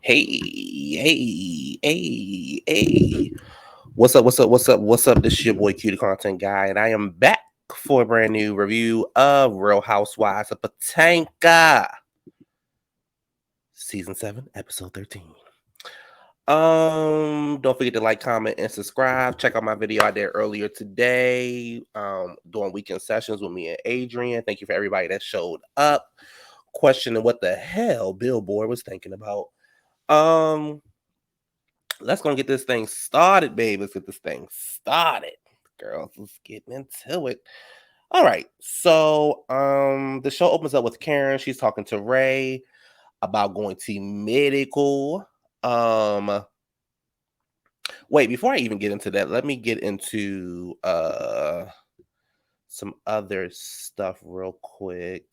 Hey. What's up? This is your boy Q, the content guy, and I am back for a brand new review of Real Housewives of Potomac, Season 7, Episode 13. Don't forget to like, comment, and subscribe. Check out my video I did earlier today, doing weekend sessions with me and Adrian. Thank you for everybody that showed up, questioning what the hell Billboard was thinking about. Um, let's go get this thing started, babe. Let's get this thing started. Girls, let's get into it. All right. So the show opens up with Karen. She's talking to Ray about going to medical. Um wait, before I even get into that, let me get into some other stuff real quick.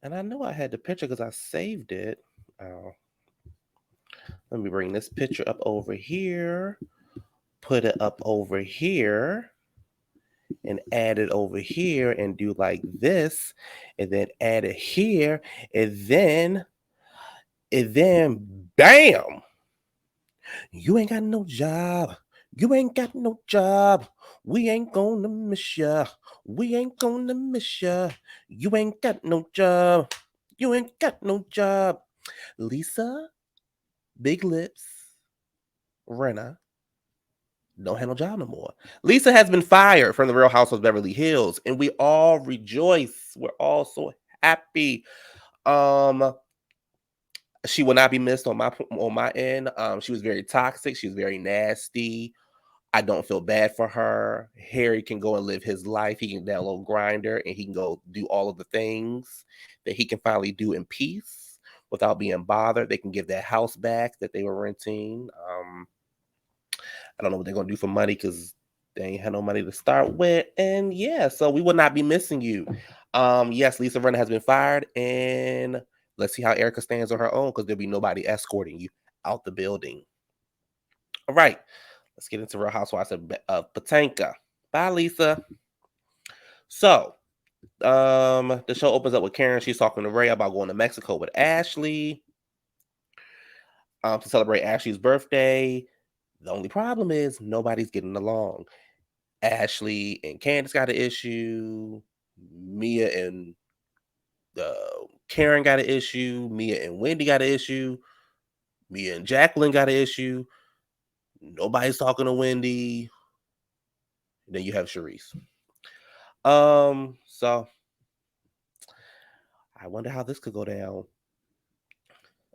And I know I had the picture because I saved it. Oh, let me bring this picture up over here. Put it up over here and add it over here and do like this and then add it here and then bam, you ain't got no job, you ain't got no job, we ain't gonna miss ya, we ain't gonna miss ya, you ain't got no job, you ain't got no job. Lisa, big lips, Renna don't have no job no more. Lisa has been fired from the Real House of Beverly Hills, and we all rejoice. We're all so happy. Um, she will not be missed on my end. She was very toxic. She was very nasty. I don't feel bad for her. Harry can go and live his life. He can download Grinder, and he can go do all of the things that he can finally do in peace without being bothered. They can give that house back that they were renting. I don't know what they're gonna do for money because they ain't had no money to start with. And yeah, so we will not be missing you. Yes, Lisa Rinna has been fired, and let's see how Erica stands on her own because there'll be nobody escorting you out the building. All right, let's get into Real Housewives of Potomac. Bye, Lisa. So, the show opens up with Karen. She's talking to Ray about going to Mexico with Ashley, to celebrate Ashley's birthday. The only problem is nobody's getting along. Ashley and Candace got an issue. Mia and Karen got an issue. Mia and Wendy got an issue. Mia and Jacqueline got an issue. Nobody's talking to Wendy. Then you have Sharice. So I wonder how this could go down.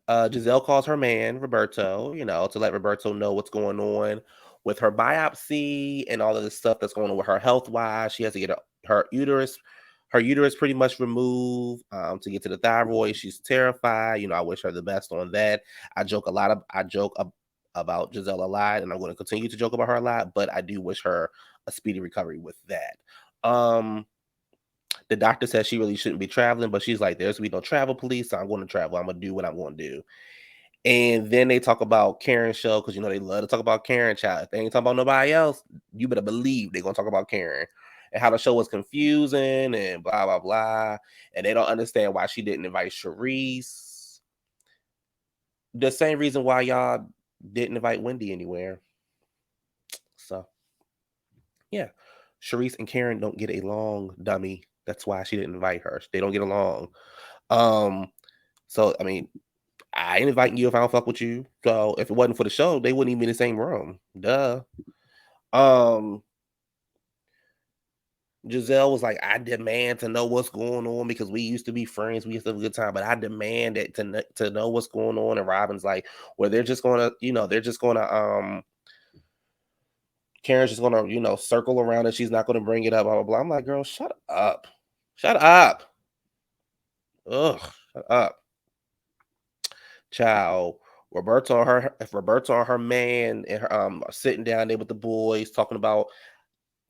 Gizelle calls her man, Roberto, to let Roberto know what's going on with her biopsy and all of this stuff that's going on with her health wise. She has to get her uterus pretty much removed to get to the thyroid. She's terrified. I wish her the best on that. I joke about Gizelle a lot, and I'm going to continue to joke about her a lot, but I do wish her a speedy recovery with that. The doctor says she really shouldn't be traveling, but she's like, there's be no travel police, so I'm going to travel. I'm going to do what I'm going to do. And then they talk about Karen's show because, they love to talk about Karen, child. If they ain't talking about nobody else, you better believe they're going to talk about Karen and how the show was confusing and blah, blah, blah. And they don't understand why she didn't invite Sharice. The same reason why y'all didn't invite Wendy anywhere. So, yeah. Sharice and Karen don't get along, dummy. That's why she didn't invite her. They don't get along. So I mean, I ain't inviting you if I don't fuck with you. So if it wasn't for the show, they wouldn't even be in the same room. Duh. Gizelle was like, I demand to know what's going on because we used to be friends. We used to have a good time, but I demand that to know what's going on. And Robyn's like, well, they're just gonna, Karen's just gonna, circle around and she's not gonna bring it up, blah, blah, blah. I'm like, girl, shut up. Shut up. Ugh, shut up. Child. Roberto and her man and her are sitting down there with the boys talking about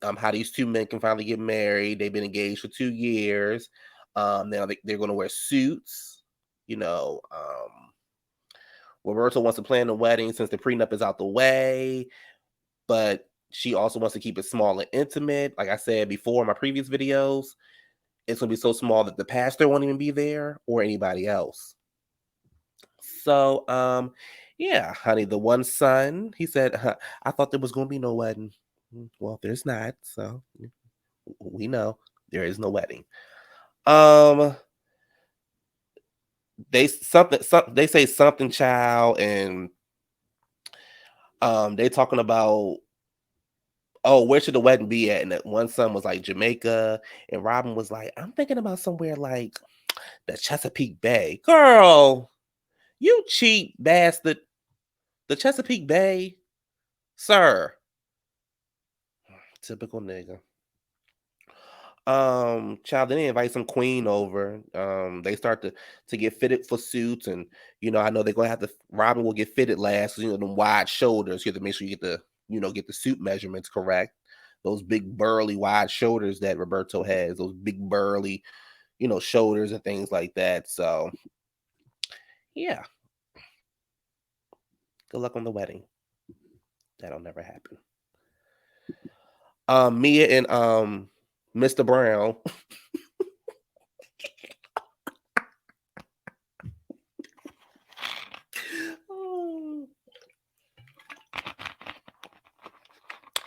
how these two men can finally get married. They've been engaged for 2 years. Now they're gonna wear suits, Roberto wants to plan the wedding since the prenup is out the way, but she also wants to keep it small and intimate. Like I said before in my previous videos, it's gonna be so small that the pastor won't even be there or anybody else. So, yeah, honey, the one son, he said, I thought there was gonna be no wedding. Well, there's not, so we know there is no wedding. Um, they say something child, and they talking about, oh, where should the wedding be at? And that one son was like Jamaica, and Robyn was like, I'm thinking about somewhere like the Chesapeake Bay. Girl, you cheap bastard. The Chesapeake Bay, sir. Typical nigga. Child, then they invite some queen over. They start to get fitted for suits, and I know they're gonna have to. Robyn will get fitted last, 'cause, them wide shoulders. You have to make sure you get the suit measurements correct. Those big burly wide shoulders that Roberto has. Those big burly, shoulders and things like that. So yeah, good luck on the wedding. That'll never happen. Mia and Mr. Brown. Oh,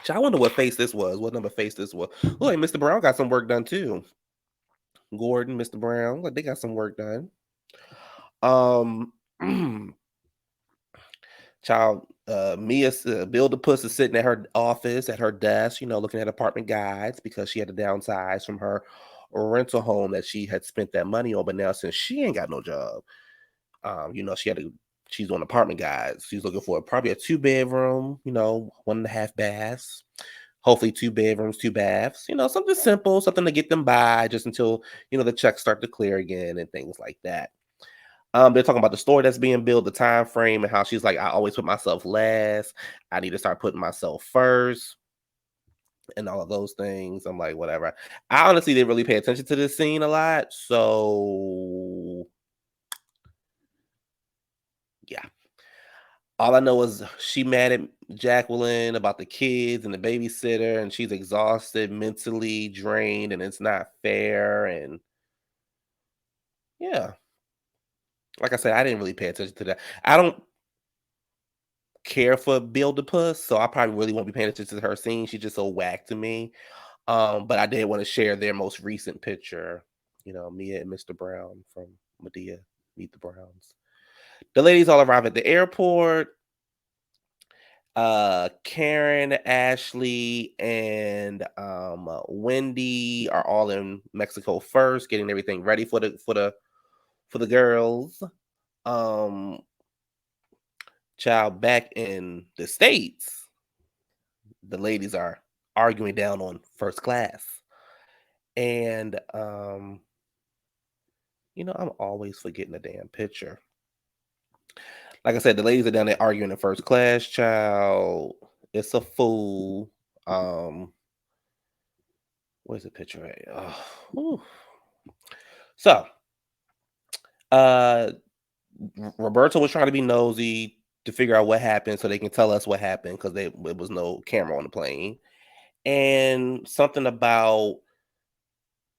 I wonder what face this was. What number face this was? Look, like Mr. Brown got some work done too. Gordon, Mr. Brown, like they got some work done. Um, child, Mia, Bill the Puss is sitting at her office at her desk, looking at apartment guides because she had to downsize from her rental home that she had spent that money on. But now since she ain't got no job, she had to. She's on apartment guides. She's looking for probably a 2-bedroom, 1.5 baths. Hopefully 2 bedrooms, 2 baths, something simple, something to get them by just until, the checks start to clear again and things like that. They're talking about the story that's being built, the time frame, and how she's like, I always put myself last. I need to start putting myself first and all of those things. I'm like, whatever. I honestly didn't really pay attention to this scene a lot. So yeah. All I know is she mad at Jacqueline about the kids and the babysitter, and she's exhausted, mentally drained, and it's not fair. And yeah, like I said, I didn't really pay attention to that. I don't care for Build a Puss, so I probably really won't be paying attention to her scene. She's just so whack to me. But I did want to share their most recent picture. Mia and Mr. Brown from Medea Meet the Browns. The ladies all arrive at the airport. Karen, Ashley, and Wendy are all in Mexico first, getting everything ready for the girls. Um, child, back in the States, the ladies are arguing down on first class. And I'm always forgetting the damn picture. Like I said, the ladies are down there arguing in first class, child. It's a fool. Where's the picture at? Whew. So, uh, Roberto was trying to be nosy to figure out what happened so they can tell us what happened because there was no camera on the plane. And something about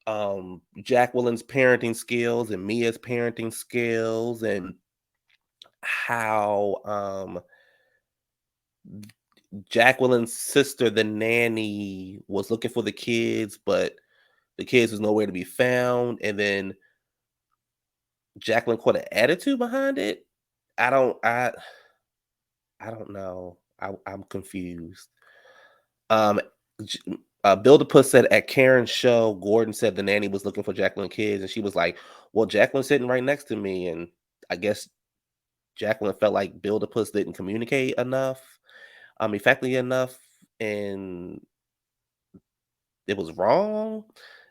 Jacqueline's parenting skills and Mia's parenting skills and how Jacqueline's sister, the nanny, was looking for the kids, but the kids was nowhere to be found. And then Jacqueline caught an attitude behind it. I don't I don't know. I'm confused. Um, Bill the Puss said at Karen's show, Gordon said the nanny was looking for Jacqueline kids, and she was like, "Well, Jacqueline's sitting right next to me," and I guess Jacqueline felt like Bill the Puss didn't communicate enough, effectively enough, and it was wrong.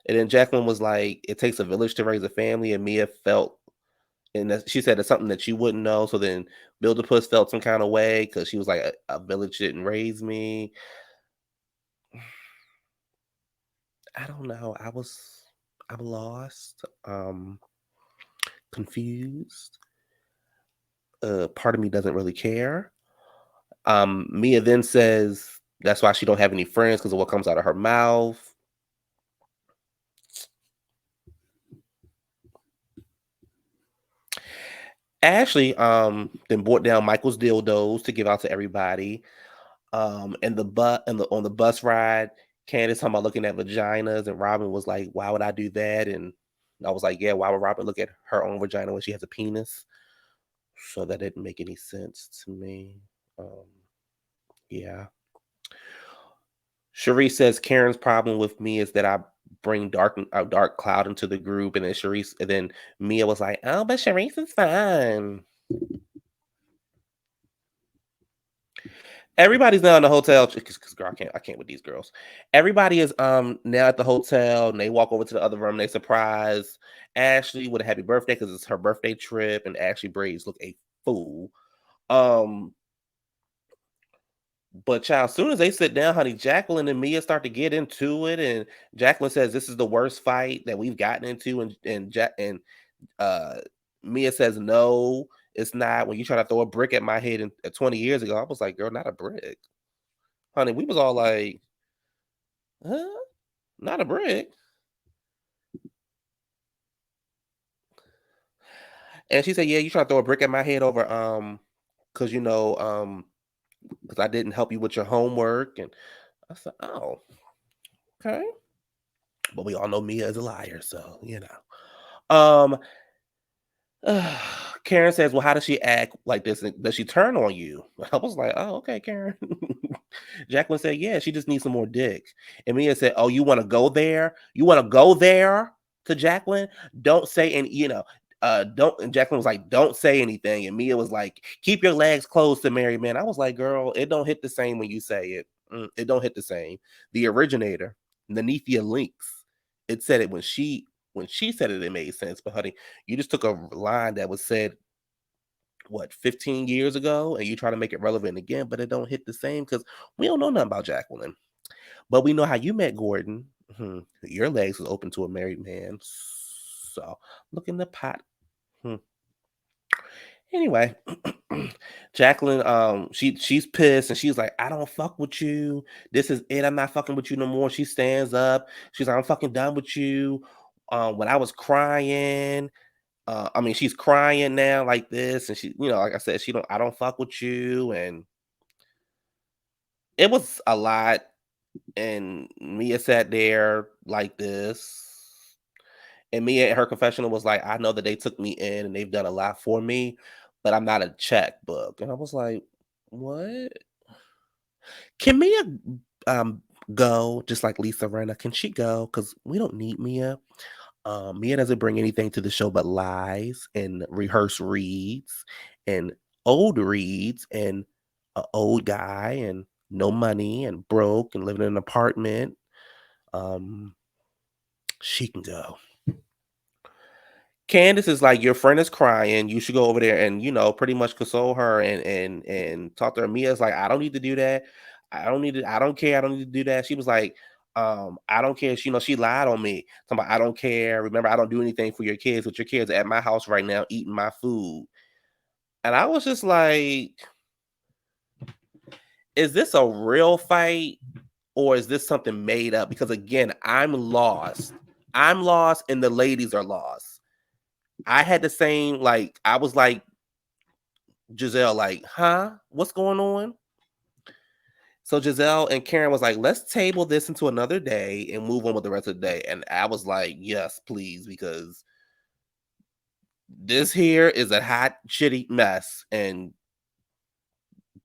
And then Jacqueline was like, "It takes a village to raise a family," and Mia felt, and she said it's something that you wouldn't know. So then Bill the Puss felt some kind of way because she was like, a village didn't raise me. I don't know. I'm lost, confused. Part of me doesn't really care. Mia then says that's why she don't have any friends because of what comes out of her mouth. Ashley then brought down Michael's dildos to give out to everybody. And the on the bus ride, Candace talking about looking at vaginas, and Robyn was like, "Why would I do that?" And I was like, "Yeah, why would Robyn look at her own vagina when she has a penis?" So that didn't make any sense to me. Um, yeah. Sharice says Karen's problem with me is that I bring a dark cloud into the group, and then Mia was like, "Oh, but Sharice is fine." Everybody's now in the hotel because girl, I can't with these girls. Everybody is now at the hotel, and they walk over to the other room. They surprise Ashley with a happy birthday because it's her birthday trip, and Ashley braids look a fool. Um, but child, as soon as they sit down, honey, Jacqueline and Mia start to get into it, and Jacqueline says this is the worst fight that we've gotten into, and uh Mia says no, it's not. When you try to throw a brick at my head 20 years ago, I was like, girl, not a brick, honey. We was all like, huh? Not a brick. And she said, yeah, you try to throw a brick at my head over because because I didn't help you with your homework. And I said, oh, okay. But we all know Mia is a liar, so you know. Karen says, well, how does she act like this? Does she turn on you? I was like, oh, okay, Karen. Jacqueline said, yeah, she just needs some more dick. And Mia said, oh, you want to go there? You want to go there to Jacqueline? Don't say any, don't. And Jacqueline was like, don't say anything. And Mia was like, keep your legs closed to married men. I was like, girl, it don't hit the same when you say it. It don't hit the same. The originator, Nanethia Links, it said it when she said it, it made sense. But honey, you just took a line that was said what 15 years ago and you try to make it relevant again, but it don't hit the same because we don't know nothing about Jacqueline. But we know how you met Gordon. Your legs was open to a married man. So look in the pot. Hmm. Anyway, Jacqueline, she's pissed and she's like, I don't fuck with you. This is it. I'm not fucking with you no more. She stands up. She's like, I'm fucking done with you. When I was crying, I mean, she's crying now like this, and she, like I said, I don't fuck with you, and it was a lot. And Mia sat there like this, and Mia, her confessional was like, I know that they took me in and they've done a lot for me, but I'm not a checkbook. And I was like, what? Can Mia um go just like Lisa Renna? Can she go? Because we don't need Mia. Mia doesn't bring anything to the show but lies and rehearse reads and old reads and an old guy and no money and broke and living in an apartment. Um, she can go. Candace is like, your friend is crying. You should go over there and pretty much console her and talk to her. Mia's like, I don't need to do that. I don't need to. I don't care. I don't need to do that. She was like, I don't care. She lied on me. Talking about, I don't care. Remember, I don't do anything for your kids, but your kids are at my house right now eating my food. And I was just like, is this a real fight or is this something made up? Because again, I'm lost. I'm lost, and the ladies are lost. I had the same, like, I was like Gizelle, like, huh? What's going on? So Gizelle and Karen was like, let's table this into another day and move on with the rest of the day. And I was like, yes, please, because this here is a hot, shitty mess. And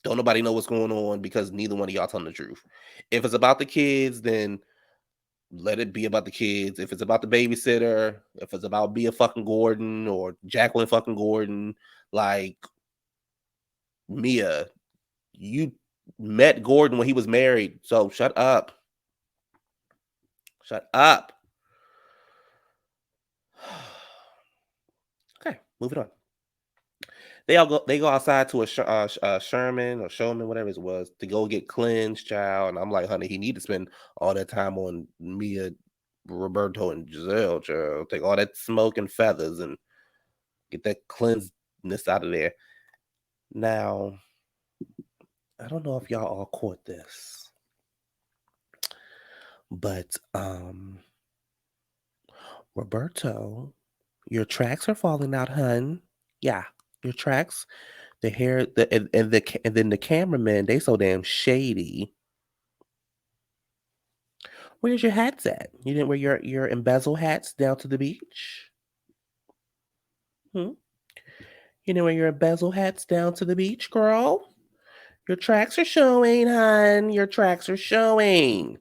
don't nobody know what's going on because neither one of y'all telling the truth. If it's about the kids, then let it be about the kids. If it's about the babysitter, if it's about Bia fucking Gordon or Jacqueline fucking Gordon, like, Mia, you met Gordon when he was married. So shut up. Shut up. Okay, moving on. They go outside to Sherman or Showman, whatever it was, to go get cleansed, child. And I'm like, honey, he need to spend all that time on Mia, Roberto, and Gizelle, child. Take all that smoke and feathers and get that cleansedness out of there. Now, I don't know if y'all all caught this, but Roberto, your tracks are falling out, hun. Yeah. Your tracks, the hair, and then the cameramen, they so damn shady. Where's your hats at? You didn't wear your embezzle hats down to the beach? Hmm? You didn't wear your embezzle hats down to the beach, girl? Your tracks are showing, hun. Your tracks are showing.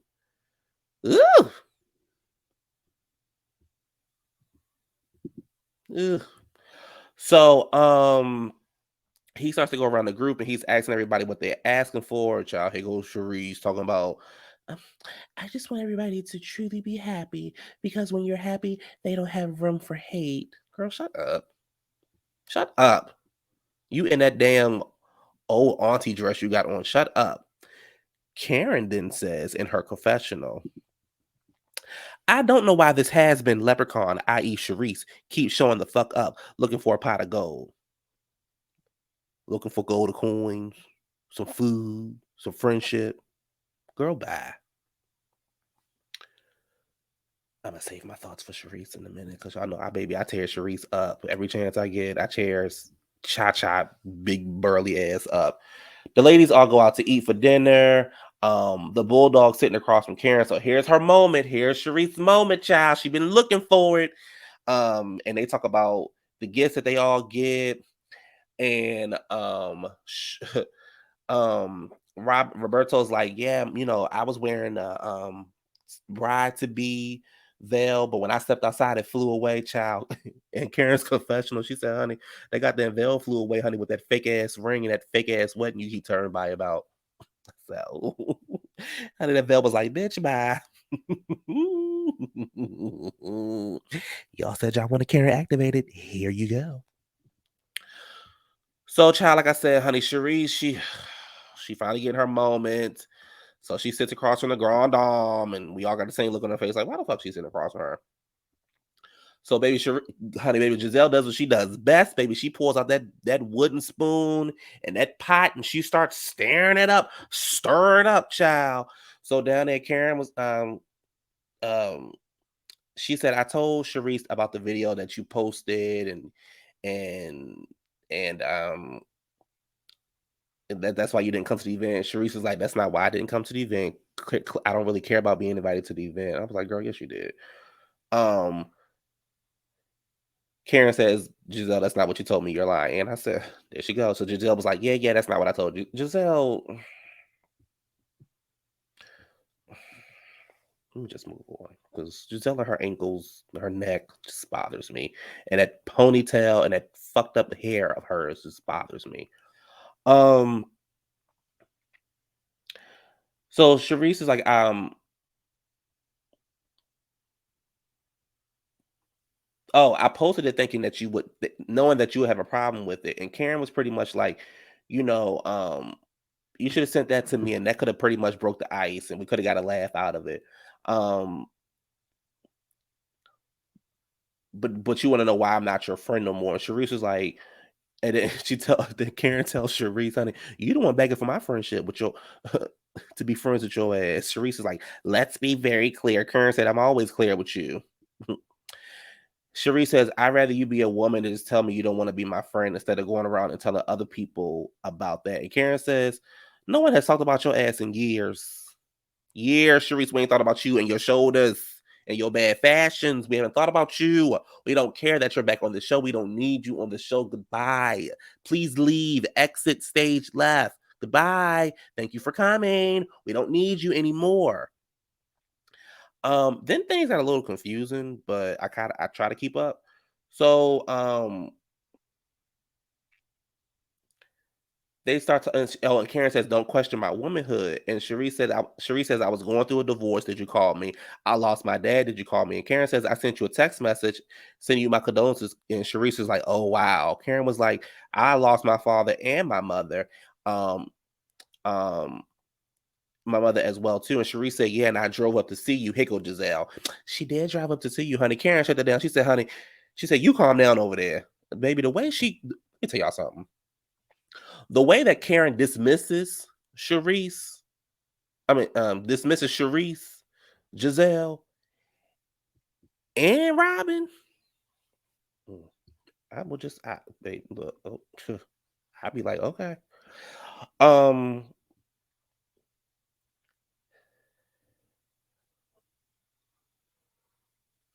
Ooh. Ugh. So, he starts to go around the group and he's asking everybody what they're asking for. Child, here goes Cherise talking about, "Um, I just want everybody to truly be happy because when you're happy, they don't have room for hate." Girl, shut up. Shut up. You in that damn old auntie dress you got on. Shut up. Karen then says in her confessional, I don't know why this has been leprechaun, i.e. Cherise, keeps showing the fuck up looking for a pot of gold. Looking for gold coins, some food, some friendship. Girl, bye. I'm gonna save my thoughts for Sharice in a minute because y'all know I tear Sharice up every chance I get. I tear Cha big burly ass up. The ladies all go out to eat for dinner. The bulldog sitting across from Karen. So here's her moment. Here's Sharice's moment, child. She been looking for it. And they talk about the gifts that they all get, and Roberto's like, yeah, I was wearing a bride to be veil, but when I stepped outside, it flew away, child. And Karen's confessional, she said, honey, they got that veil flew away, honey, with that fake ass ring and that fake ass wedding you keep turning by about. So, honey, that veil was like, bitch, bye. Y'all said y'all want to Karen activated. Here you go. So, child, like I said, honey, Cherise, she finally getting her moment. So she sits across from the grand dame, and we all got the same look on her face, like, why the fuck she's sitting across from her? So, honey, baby Gizelle does what she does best, baby. She pulls out that wooden spoon and that pot, and she starts stirring it up, stir it up, child. So down there, Karen was um she said, I told Sharice about the video that you posted, and and that's why you didn't come to the event. Sharice was like, that's not why I didn't come to the event. I don't really care about being invited to the event. I was like, girl, yes, you did. Um, Karen says, Gizelle, that's not what you told me. You're lying. And I said, there she goes. So Gizelle was like, yeah, that's not what I told you. Gizelle, let me just move on because Giselle and her ankles, her neck just bothers me. And that ponytail and that fucked up hair of hers just bothers me. Um, so Sharice is like, oh, I posted it thinking that knowing that you would have a problem with it. And Karen was pretty much like, you know, you should have sent that to me, and that could have pretty much broke the ice, and we could have got a laugh out of it. Um, but you want to know why I'm not your friend no more? And Sharice was like, and then then Karen tells Sharice, honey, you the one begging for my friendship with your to be friends with your ass. Sharice is like, let's be very clear. Karen said, I'm always clear with you. Cherie says, I'd rather you be a woman and just tell me you don't want to be my friend instead of going around and telling other people about that. And Karen says, no one has talked about your ass in years. Years, Sharice, we ain't thought about you and your shoulders and your bad fashions. We haven't thought about you. We don't care that you're back on the show. We don't need you on the show. Goodbye. Please leave. Exit stage left. Goodbye. Thank you for coming. We don't need you anymore. Then things got a little confusing, but I try to keep up. So they start to and Karen says, "Don't question my womanhood." And Cherie says, "I was going through a divorce. Did you call me? I lost my dad. Did you call me?" And Karen says, "I sent you a text message, sending you my condolences." And Cherie is like, "Oh wow." Karen was like, "I lost my father and my mother." Um, um, my mother as well too. And Cherie said, yeah, and I drove up to see you. Hickel Gizelle. She did drive up to see you, honey. Karen shut that down. She said, honey, she said, you calm down over there. Baby, let me tell y'all something. The way that Karen dismisses Sharice, dismisses Sharice, Gizelle, and Robyn. I will just, babe, look, oh, I'd be like, okay. Um.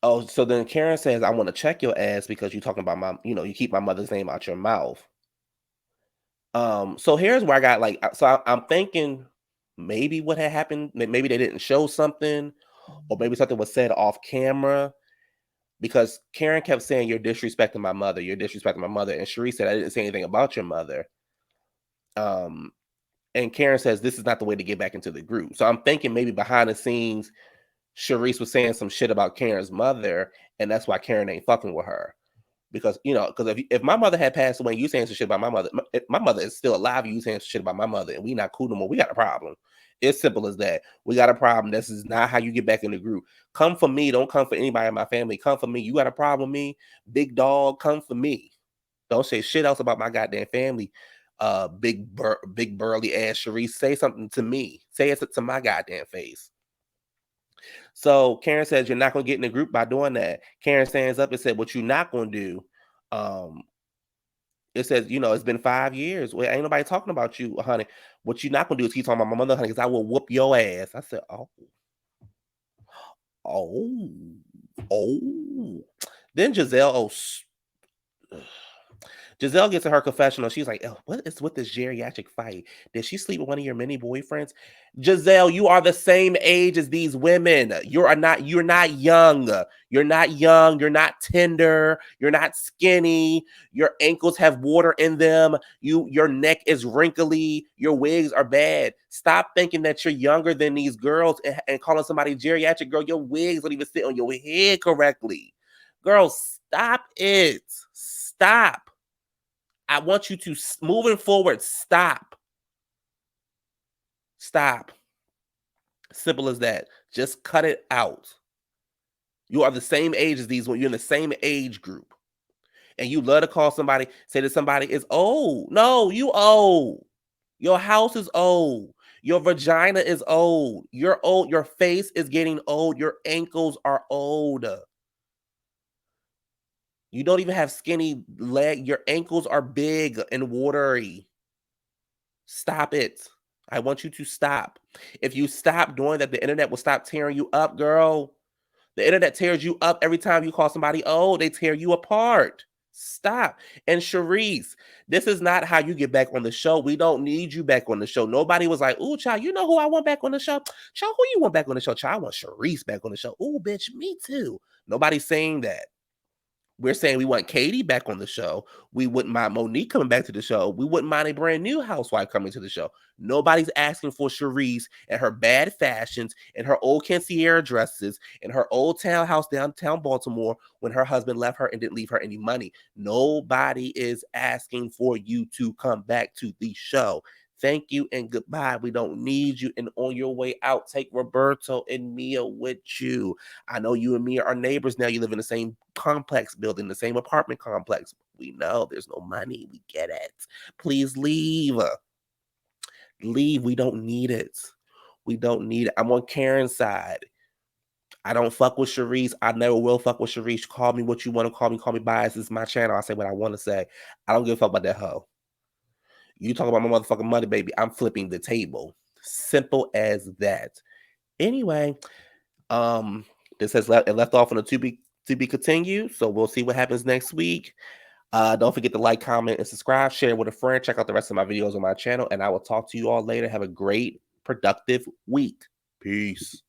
Oh, so then Karen says, "I want to check your ass because you talking about my, you keep my mother's name out your mouth." So here's where I got like, I'm thinking maybe what had happened, maybe they didn't show something, or maybe something was said off camera because Karen kept saying, "You're disrespecting my mother. You're disrespecting my mother," and Cherie said, "I didn't say anything about your mother." Um, and Karen says, "This is not the way to get back into the group." So I'm thinking maybe behind the scenes, Sharice was saying some shit about Karen's mother, and that's why Karen ain't fucking with her. Because if my mother had passed away, you saying some shit about my mother, if my mother is still alive, you saying some shit about my mother, and we not cool no more, we got a problem. It's simple as that. We got a problem. This is not how you get back in the group. Come for me. Don't come for anybody in my family. Come for me. You got a problem with me? Big dog, come for me. Don't say shit else about my goddamn family. Big burly ass Sharice. Say something to me. Say it to my goddamn face. So Karen says you're not gonna get in the group by doing that. Karen stands up and said, "What you're not gonna do?" Um, it says, it's been 5 years. Well, ain't nobody talking about you, honey. What you're not gonna do is keep talking about my mother, honey, because I will whoop your ass. I said, oh, oh. Then Gizelle, Gizelle gets to her confessional. She's like, "Oh, what is with this geriatric fight? Did she sleep with one of your many boyfriends?" Gizelle, you are the same age as these women. You're not young. You're not young. You're not tender. You're not skinny. Your ankles have water in them. Your neck is wrinkly. Your wigs are bad. Stop thinking that you're younger than these girls and calling somebody geriatric. Girl, your wigs don't even sit on your head correctly. Girl, stop it. Stop. I want you to, moving forward, stop. Stop. Simple as that. Just cut it out. You are the same age as these when you're in the same age group. And you love to call somebody, say that somebody is old. No, you old. Your house is old. Your vagina is old. You're old. Your face is getting old. Your ankles are old. You don't even have skinny leg. Your ankles are big and watery. Stop it. I want you to stop. If you stop doing that, the internet will stop tearing you up, girl. The internet tears you up every time you call somebody old. They tear you apart. Stop. And Sharice, this is not how you get back on the show. We don't need you back on the show. Nobody was like, "Ooh, child, you know who I want back on the show? Child, who you want back on the show? Child, I want Sharice back on the show." "Ooh, bitch, me too." Nobody's saying that. We're saying we want Katie back on the show. We wouldn't mind Monique coming back to the show. We wouldn't mind a brand new housewife coming to the show. Nobody's asking for Cherise and her bad fashions and her old concierge dresses and her old townhouse downtown Baltimore when her husband left her and didn't leave her any money. Nobody is asking for you to come back to the show. Thank you and goodbye. We don't need you. And on your way out, take Roberto and Mia with you. I know you and Mia are neighbors now. You live in the same complex building, the same apartment complex. We know there's no money. We get it. Please leave. Leave. We don't need it. We don't need it. I'm on Karen's side. I don't fuck with Sharice. I never will fuck with Sharice. Call me what you want to call me. Call me biased. This is my channel. I say what I want to say. I don't give a fuck about that hoe. You talk about my motherfucking money, baby. I'm flipping the table. Simple as that. Anyway, this has left off on a to be continued. So we'll see what happens next week. Don't forget to like, comment, and subscribe. Share with a friend. Check out the rest of my videos on my channel. And I will talk to you all later. Have a great, productive week. Peace.